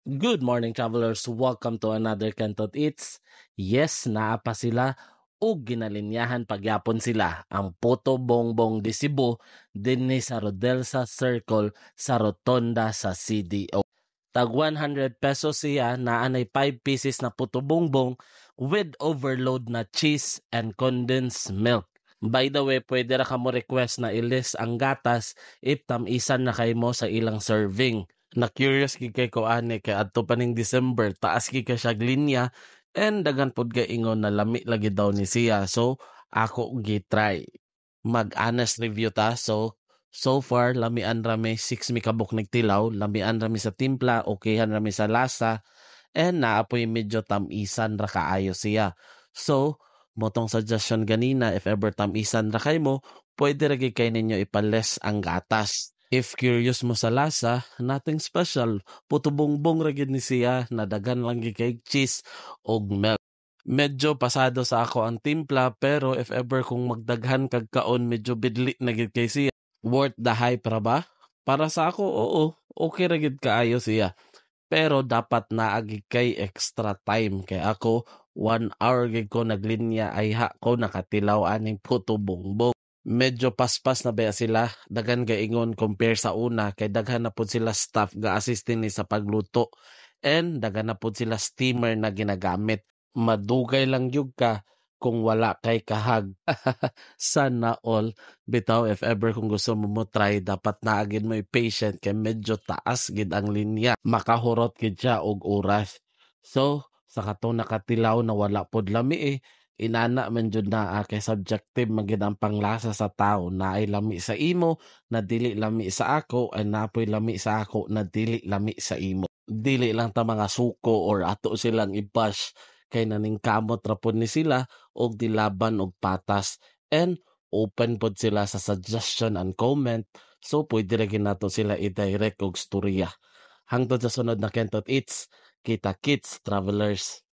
Good morning, travelers. Welcome to another Kantot Eats. Yes, naa pa sila o ginalinyahan pagyapon sila ang Puto Bongbong de Cebu dinhi sa Rodelsa Circle sa Rotonda sa CDO. Tag 100 pesos siya, naanay 5 pieces na Puto Bongbong with overload na cheese and condensed milk. By the way, pwede ra ka mo request na ilis ang gatas if tamisan na kay mo sa ilang serving. Na-curious gid kay ko ani kay adto pa ning December taas gid ka siya linya and daghan pod kay ingon na lami lagi daw ni siya. So ako gi-try. Mag-honest review ta. So far lamian rami 6 mi kabuk nagtilaw, lamian rami sa timpla, okayhan rami sa lasa and naapoy medyo tamisan ra kaayo siya. So motong suggestion ganina if ever tamisan ra kay mo, pwede ra gid kay ninyo ipales ang gatas. If curious mo sa lasa, nothing special. Puto bongbong ra gid ni siya, nadagan lang gid kay cheese og milk. Medyo pasado sa ako ang timpla pero if ever kung magdaghan kag kaon medyo bidli na gid kay siya. Worth the hype ra ba? Para sa ako, oo. Okay ra gid kaayo siya. Pero dapat naagi kay extra time kay ako 1 hour gid ko naglinya ay ha ko nakatilaw aning puto bongbong. Medyo paspas na ba sila daghan gaingon compare sa una kay daghan na pud sila staff ga-assist ni sa pagluto and daghan na pud sila steamer na ginagamit. Madugay lang yug ka kung wala kay kahag. Sana all bitaw if ever kung gusto mo try dapat naagid mo patient kay medyo taas gid ang linya makahurot gid siya og oras. So sa katong nakatilaw na wala pod lami inana man jud naa kay subjective man gid ang panglasa sa tao na ay lami sa imo na dili lami sa ako ay napoy lami sa ako na dili lami sa imo. Dili lang ta mga suko or ato silang i-bash kay naningkamot ra pod ni sila og dilaban og patas and open pod sila sa suggestion and comment so pwede ra gid nato sila i-direct og storya. Hangtod sa sunod na Kentot Eats, kita kits travelers.